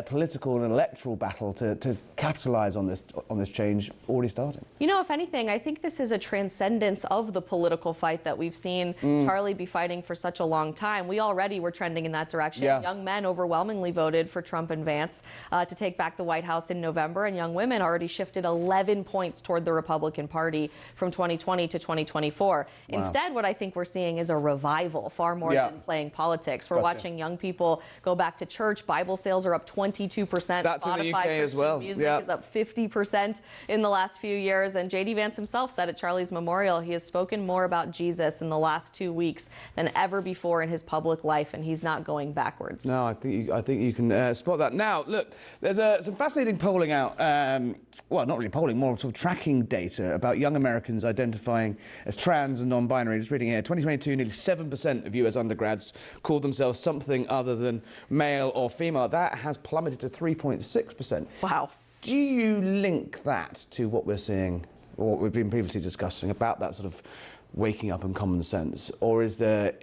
political and electoral battle to capitalise on this change already starting? If anything, I think this is a transcendence of the political fight that we've seen Charlie be fighting for such a long time. We already were trending in that direction. Young men overwhelmingly voted for Trump and Vance to take back the White House in November, and young women already shifted 11 points toward the Republican Party from 2020 to 2024. Wow. Instead, what I think we're seeing is a revival, far more than playing politics. We're watching young people go back to church. Bible sales are up 22%. That's Spotify in the UK as well. Music is up 50% in the last few years. And J.D. Vance himself said at Charlie's memorial he has spoken more about Jesus in the last 2 weeks than ever before in his public life, and he's not going backwards. No, I think you can spot that. Now, look, there's some fascinating polling out. Well, not really polling, more sort of tracking data about young Americans identifying as trans and non-binary. Just reading here, 2022, nearly 7% of US undergrads called themselves something other than male or female. That has plummeted to 3.6%. Wow. Do you link that to what we're seeing, or what we've been previously discussing about that sort of waking up and common sense, or is there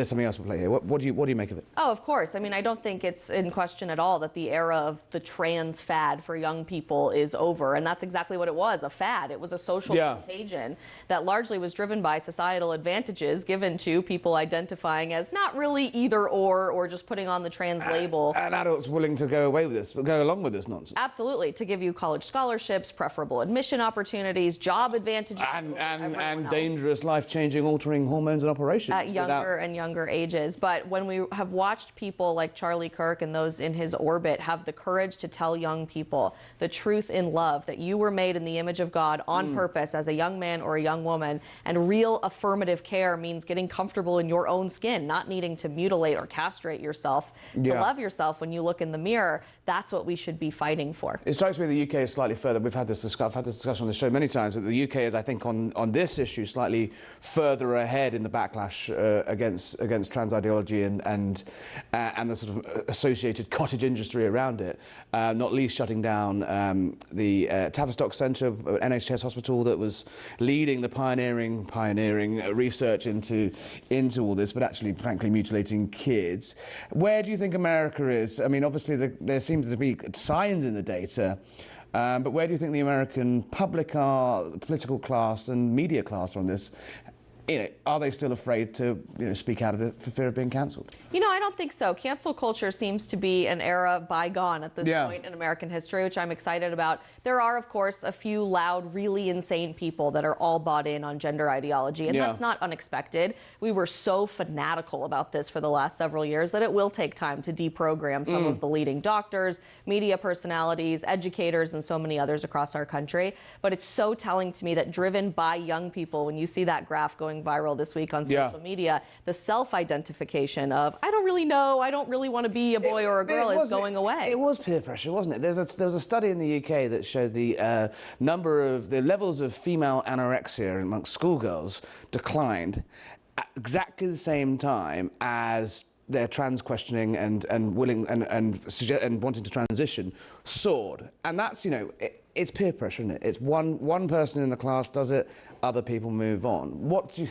something else at play here? What do you make of it? Oh, of course. I mean, I don't think it's in question at all that the era of the trans fad for young people is over. And that's exactly what it was, a fad. It was a social contagion that largely was driven by societal advantages given to people identifying as not really either or just putting on the trans label. And adults willing to go along with this nonsense. Absolutely. To give you college scholarships, preferable admission opportunities, job advantages. And dangerous, life-changing, altering hormones and operations. and younger ages. But when we have watched people like Charlie Kirk and those in his orbit have the courage to tell young people the truth in love, that you were made in the image of God on purpose as a young man or a young woman, and real affirmative care means getting comfortable in your own skin, not needing to mutilate or castrate yourself, to love yourself when you look in the mirror, that's what we should be fighting for. It strikes me the UK is slightly further. I've had this discussion on the show many times, that the UK is, I think, on this issue slightly further ahead in the backlash against trans ideology and the sort of associated cottage industry around it, not least shutting down the Tavistock Centre, NHS hospital that was leading the pioneering research into all this, but actually, frankly, mutilating kids. Where do you think America is? I mean, obviously, there seems to be signs in the data, but where do you think the American public are, the political class and media class are on this? Are they still afraid to speak out of it for fear of being cancelled? I don't think so. Cancel culture seems to be an era bygone at this point in American history, which I'm excited about. There are, of course, a few loud, really insane people that are all bought in on gender ideology, and that's not unexpected. We were so fanatical about this for the last several years that it will take time to deprogram some of the leading doctors, media personalities, educators, and so many others across our country. But it's so telling to me that driven by young people, when you see that graph going viral this week on social media, the self-identification of, I don't really know, I don't really want to be a boy or a girl is going away. It was peer pressure, wasn't it? There was a study in the UK that showed the the levels of female anorexia amongst schoolgirls declined at exactly the same time as their trans questioning and wanting to transition soared. And that's, it's peer pressure, isn't it? It's one person in the class does it, other people move on. What do you...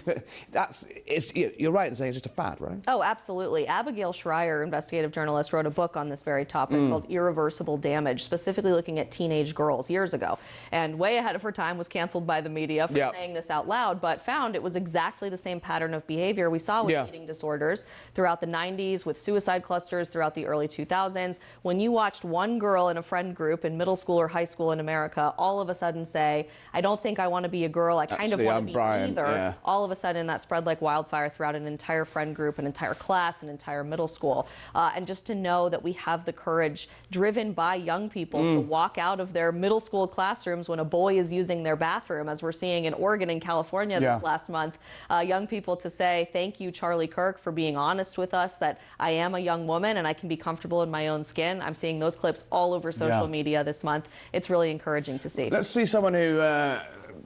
You're right in saying it's just a fad, right? Oh, absolutely. Abigail Schreier, investigative journalist, wrote a book on this very topic called Irreversible Damage, specifically looking at teenage girls years ago. And way ahead of her time, was canceled by the media for saying this out loud, but found it was exactly the same pattern of behavior we saw with eating disorders throughout the 90s, with suicide clusters throughout the early 2000s. When you watched one girl in a friend group in middle school or high school in America all of a sudden say, I don't think I want to be a girl, I kind of want to be either. All of a sudden that spread like wildfire throughout an entire friend group, an entire class, an entire middle school. And just to know that we have the courage, driven by young people, to walk out of their middle school classrooms when a boy is using their bathroom, as we're seeing in Oregon and California this last month, young people to say, thank you, Charlie Kirk, for being honest with us that I am a young woman and I can be comfortable in my own skin. I'm seeing those clips all over social media this month. It's really encouraging to see. Let's see someone who,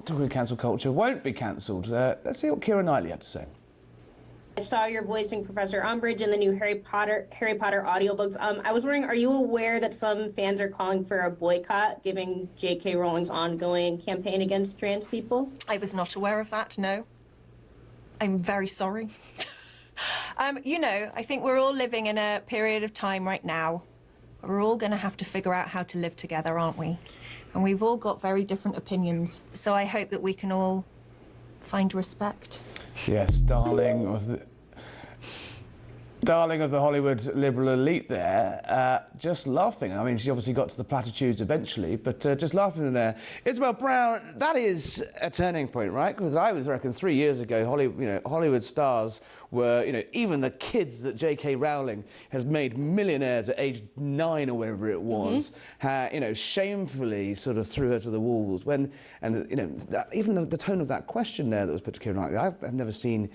talking of cancel culture, won't be cancelled. Let's see what Keira Knightley had to say. I saw you're voicing Professor Umbridge in the new Harry Potter audiobooks. I was wondering, are you aware that some fans are calling for a boycott, given J.K. Rowling's ongoing campaign against trans people? I was not aware of that, no. I'm very sorry. I think we're all living in a period of time right now. We're all going to have to figure out how to live together, aren't we? And we've all got very different opinions. So I hope that we can all find respect. Yes, darling of the Hollywood liberal elite there, just laughing. I mean, she obviously got to the platitudes eventually, but just laughing there. Isabel Brown, that is a turning point, right? Because I reckon 3 years ago, Hollywood stars were, even the kids that J.K. Rowling has made millionaires at age 9 or whatever it was, shamefully sort of threw her to the wolves. Even the tone of that question there that was put to Keira Knightley, I've never seen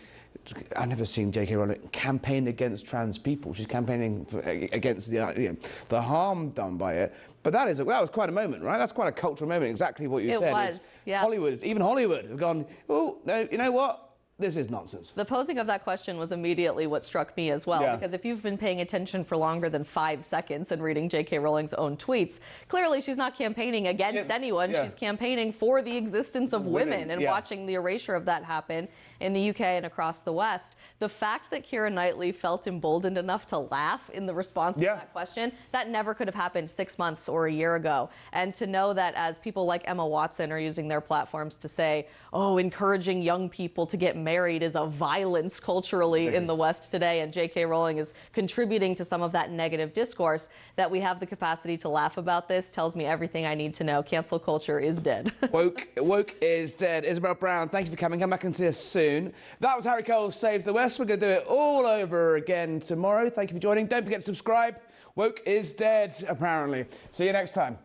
J.K. Rowling campaign against trans people. She's campaigning against the harm done by it. But that was quite a moment, right? That's quite a cultural moment. Exactly what you said. It was, yeah. Even Hollywood have gone, oh no, you know what? This is nonsense. The posing of that question was immediately what struck me as well, because if you've been paying attention for longer than 5 seconds and reading J.K. Rowling's own tweets, clearly she's not campaigning against anyone. She's campaigning for the existence of women and watching the erasure of that happen in the UK and across the West. The fact that Keira Knightley felt emboldened enough to laugh in the response to that question, that never could have happened 6 months or a year ago. And to know that as people like Emma Watson are using their platforms to say, oh, encouraging young people to get married is a violence culturally in the West today, and J.K. Rowling is contributing to some of that negative discourse, that we have the capacity to laugh about this tells me everything I need to know. Cancel culture is dead. Woke is dead. Isabel Brown, thank you for coming. Come back and see us soon. soon. That was Harry Cole Saves the West. We're going to do it all over again tomorrow. Thank you for joining. Don't forget to subscribe. Woke is dead, apparently. See you next time.